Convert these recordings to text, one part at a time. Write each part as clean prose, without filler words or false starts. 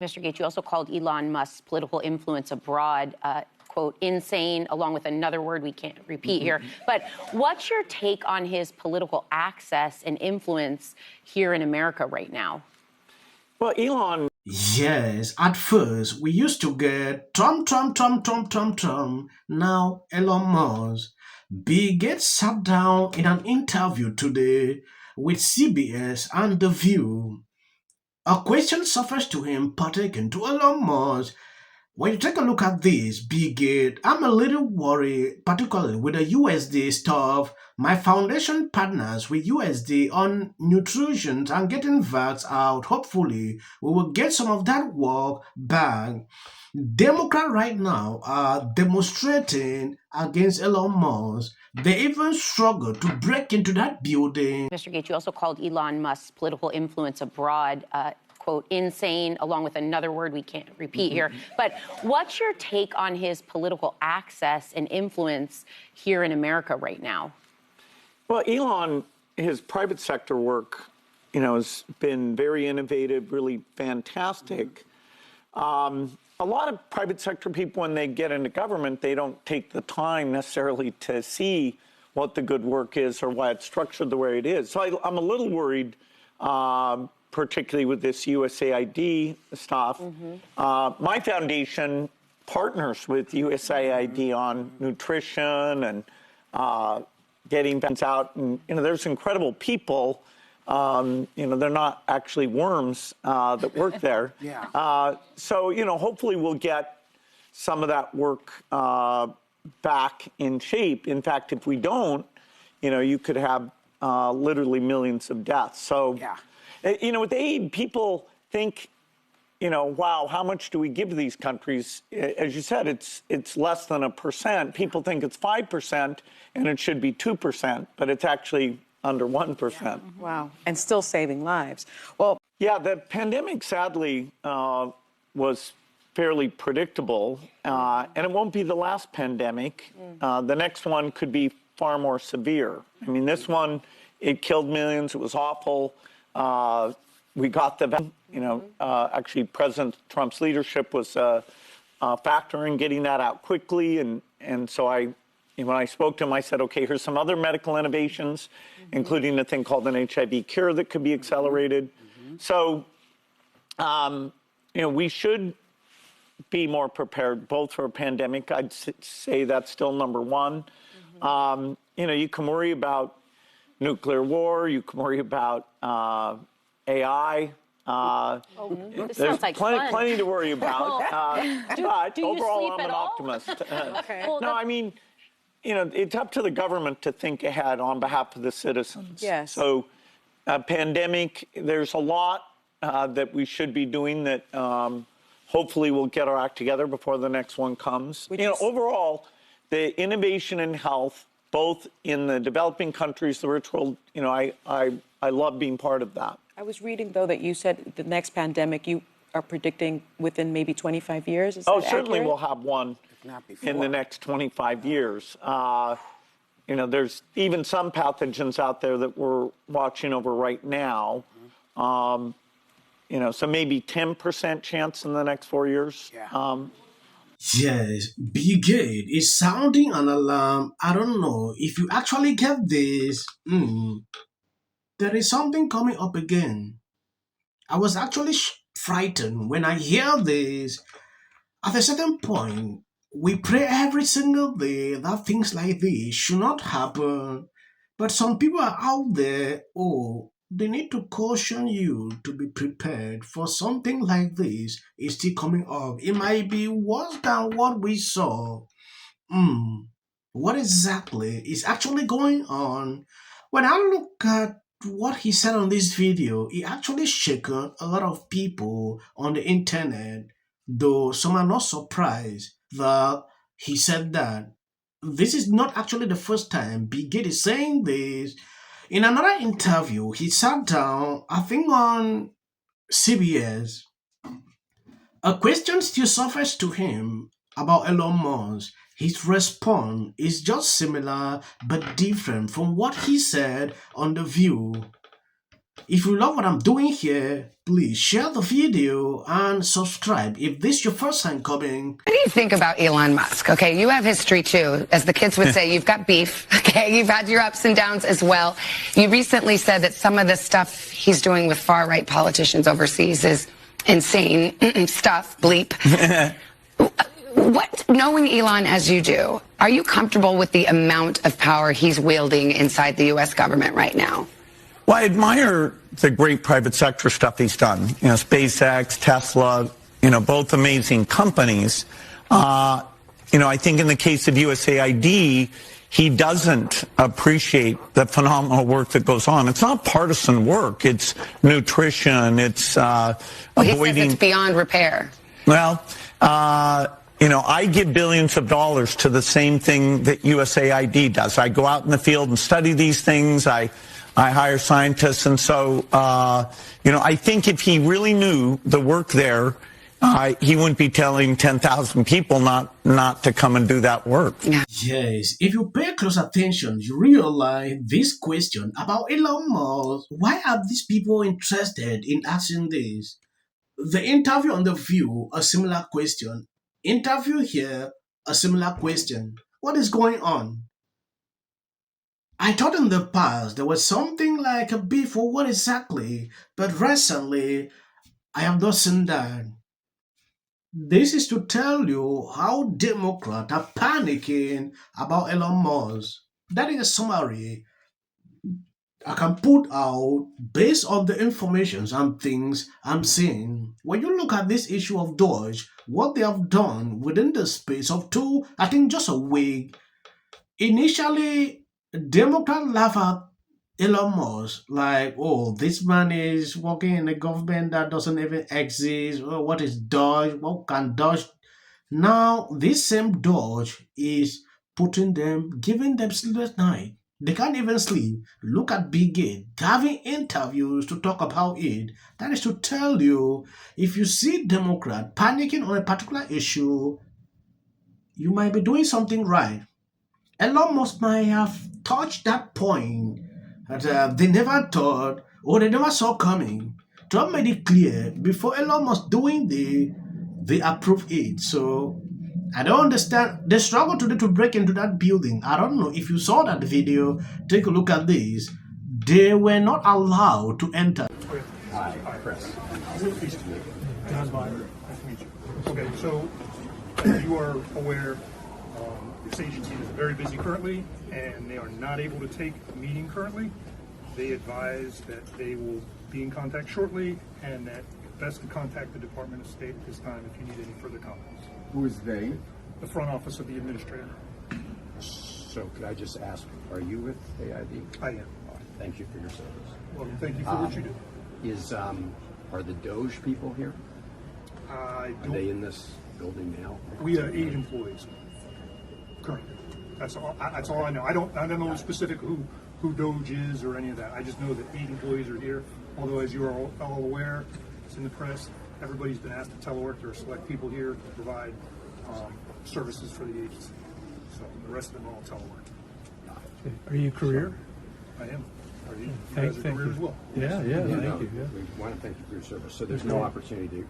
Mr. Gates, you also called Elon Musk's political influence abroad, quote, insane, along with another word we can't repeat here. But what's your take on his political access and influence here in America right now? Well, Elon. Yes, at first we used to get Trump, Trump, Trump, Trump, Trump, Trump. Now Elon Musk. Bill Gates sat down in an interview today with CBS and The View. A question surfaced to him pertaining to Elon Musk. When you take a look at this, Bill Gates, I'm a little worried, particularly with the USD stuff. My foundation partners with USD on nutrition and getting vax out. Hopefully, we will get some of that work back. Democrats right now are demonstrating against Elon Musk. They even struggle to break into that building. Mr. Gates, you also called Elon Musk's political influence abroad, quote, insane, along with another word we can't repeat here. But what's your take on his political access and influence here in America right now? Well, Elon, his private sector work, has been very innovative, really fantastic. A lot of private sector people, when they get into government, they don't take the time necessarily to see what the good work is or why it's structured the way it is. So I'm a little worried, particularly with this USAID stuff. My foundation partners with USAID on nutrition and getting things out. And, there's incredible people. They're not actually worms that work there. So, hopefully we'll get some of that work back in shape. In fact, if we don't, you could have literally millions of deaths. So, with aid, people think, wow, how much do we give to these countries? As you said, it's less than 1%. People think it's 5% and it should be 2%, but it's actually under 1%. Wow. And still saving lives. Well, yeah, the pandemic, sadly, was fairly predictable, and it won't be the last pandemic. The next one could be far more severe. I mean, this one, it killed millions. It was awful. We got the, actually President Trump's leadership was a factor in getting that out quickly. And so when I spoke to him, I said, okay, here's some other medical innovations, including a thing called an HIV cure that could be accelerated. So, we should be more prepared, both for a pandemic. I'd say that's still number one. You can worry about nuclear war. You can worry about AI. There's like plenty to worry about. But do you overall, sleep I'm at an all? optimist. okay. No, I mean, it's up to the government to think ahead on behalf of the citizens. Yes. So, pandemic, there's a lot that we should be doing that hopefully we'll get our act together before the next one comes. Overall, the innovation in health, both in the developing countries, the rich world, I love being part of that. I was reading, though, that you said the next pandemic you are predicting within maybe 25 years. Is that certainly accurate? we'll have one in the next 25 years. There's even some pathogens out there that we're watching over right now. So maybe 10% chance in the next 4 years. Yes, Bill Gates is sounding an alarm. I don't know if you actually get this. There is something coming up again. I was actually frightened when I hear this. At a certain point, we pray every single day that things like this should not happen. But some people are out there, they need to caution you to be prepared for something like this is still coming up. It might be worse than what we saw. What exactly is actually going on? When I look at what he said on this video, he actually shaken a lot of people on the internet, though some are not surprised that he said that. This is not actually the first time Bill Gates is saying this. In another interview, he sat down, I think on CBS. A question still surfaced to him about Elon Musk. His response is just similar but different from what he said on The View. If you love what I'm doing here, please share the video and subscribe if this is your first time coming. What do you think about Elon Musk? Okay, you have history too. As the kids would say, you've got beef. Okay, you've had your ups and downs as well. You recently said that some of the stuff he's doing with far-right politicians overseas is insane stuff, bleep. What, knowing Elon as you do, are you comfortable with the amount of power he's wielding inside the U.S. government right now? Well, I admire the great private sector stuff he's done. You know, SpaceX, Tesla, you know, both amazing companies. You know, I think in the case of USAID, he doesn't appreciate the phenomenal work that goes on. It's not partisan work. It's nutrition. It's He avoiding. says it's beyond repair. Well, you know, I give billions of dollars to the same thing that USAID does. I go out in the field and study these things. I hire scientists. And so, you know, I think if he really knew the work there, he wouldn't be telling 10,000 people not to come and do that work. Yes, if you pay close attention, you realize this question about Elon Musk. Why are these people interested in asking this? The interview on The View, a similar question. Interview here, a similar question. What is going on? I thought in the past there was something like a beef for what exactly, but recently I have not seen that. This is to tell you how Democrats are panicking about Elon Musk. That is a summary I can put out based on the information and things I'm seeing. When you look at this issue of DOGE, what they have done within the space of I think just a week, initially, Democrats laugh at Elon Musk, like, oh, this man is working in a government that doesn't even exist. Oh, what is DOGE? What can DOGE? Now, this same DOGE is giving them sleepless night. They can't even sleep. Look at Big Gate having interviews to talk about it. That is to tell you, if you see Democrat panicking on a particular issue, you might be doing something right. Elon Musk might have touched that point that they never thought or they never saw coming. Trump made it clear before Elon Musk doing they approved it. So I don't understand. They struggle today to break into that building. I don't know if you saw that video. Take a look at this. They were not allowed to enter. Hi, Chris. Please. John Byer. Nice to meet you. Okay, so you are aware this agency is very busy currently, and they are not able to take a meeting currently. They advise that they will be in contact shortly, and that best to contact the Department of State at this time if you need any further comments. Who is they? The front office of the administrator. So could I just ask, are you with AID? I am. Thank you for your service. Well, thank you for what you do. Are the DOGE people here? I Are they in this building now? We are 8 employees currently. That's all I know. I don't know specific who DOGE is or any of that. I just know that 8 employees are here. Although, as you are all aware, it's in the press. Everybody's been asked to telework. There are select people here to provide services for the agency. So the rest of them are all telework. Are you career? I am. Are you? You Thank guys are career you. as well. Yeah, thank you. Yeah. We want to thank you for your service. So there's no opportunity to.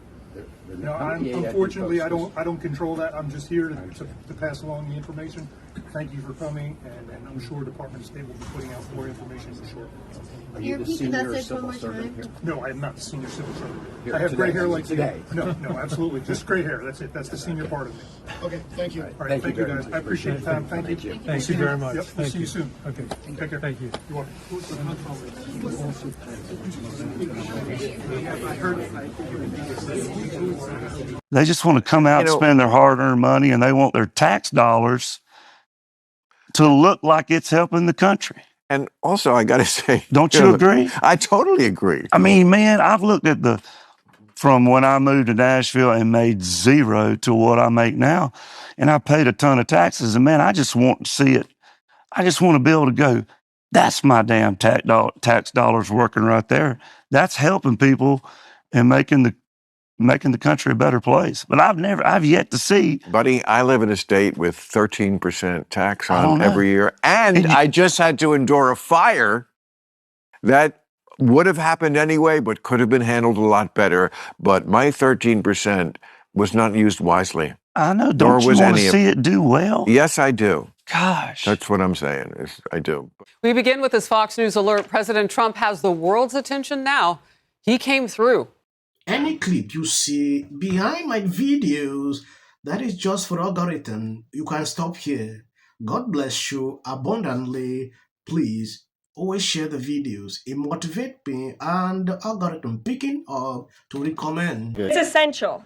No, unfortunately, I don't control that. I'm just here to pass along the information. Thank you for coming, and I'm sure Department of State will be putting out more information shortly. Are you the senior civil servant here? No, I am not the senior civil servant. Here, I have gray hair like today. you. No, absolutely. Just gray hair. That's it. That's the senior part of me. Okay, thank you. All right, thank you very guys. much. I appreciate the time. Thank you. Thank you very much. Yep, we'll Thank see you. you soon. Okay. Take care. Thank you. You're welcome. They just want to come out and spend their hard-earned money, and they want their tax dollars to look like it's helping the country. And also, I got to say, Don't you agree? I totally agree. I mean, man, I've looked at from when I moved to Nashville and made zero to what I make now, and I paid a ton of taxes. And man, I just want to see it. I just want to be able to go, that's my damn tax dollars working right there. That's helping people and making the country a better place. But I've yet to see. Buddy, I live in a state with 13% tax on every year. And I just had to endure a fire that would have happened anyway, but could have been handled a lot better. But my 13% was not used wisely. I know. Nor Don't you was want to any of- see it do well? Yes, I do. Gosh. That's what I'm saying. I do. We begin with this Fox News alert. President Trump has the world's attention now. He came through. Any clip you see behind my videos that is just for algorithm, you can stop here. God bless you abundantly. Please always share the videos. It motivates me and the algorithm picking up to recommend. It's essential.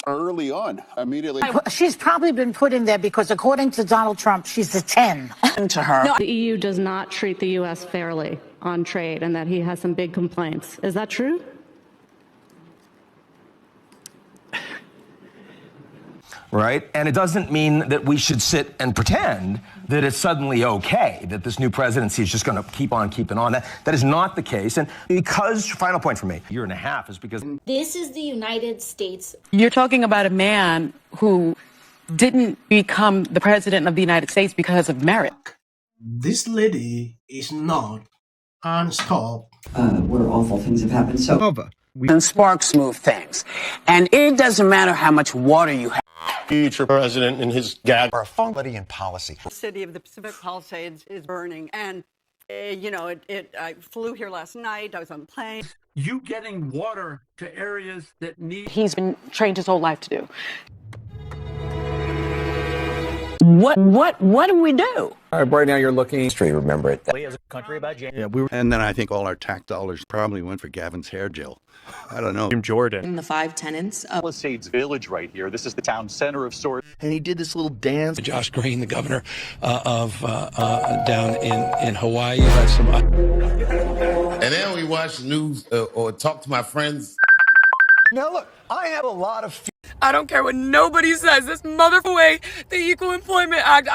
Early on, immediately. She's probably been put in there because, according to Donald Trump, she's a 10. To her. The EU does not treat the U.S. fairly on trade and that he has some big complaints. Is that true? Right? And it doesn't mean that we should sit and pretend that it's suddenly okay, that this new presidency is just going to keep on keeping on. That is not the case. And because, final point for me, a year and a half is because... This is the United States. You're talking about a man who didn't become the president of the United States because of merit. This lady is not unstopped. Where awful things have happened. So And sparks move things. And it doesn't matter how much water you have. Future president and his gag are somebody in policy. The city of the Pacific Palisades is burning. And, I flew here last night. I was on a plane. You getting water to areas that need... He's been trained his whole life to do. What do we do? Right now you're looking... History, remember it. As a country about and then I think all our tax dollars probably went for Gavin's hair gel. I don't know. Jordan. In the 5 tenants of Palisades Village right here. This is the town center of sorts. And he did this little dance. Josh Green, the governor of down in Hawaii. Had some... And then we watch the news or talk to my friends. Now look, I have a lot of... I don't care what nobody says. This motherfucker way, the Equal Employment Act,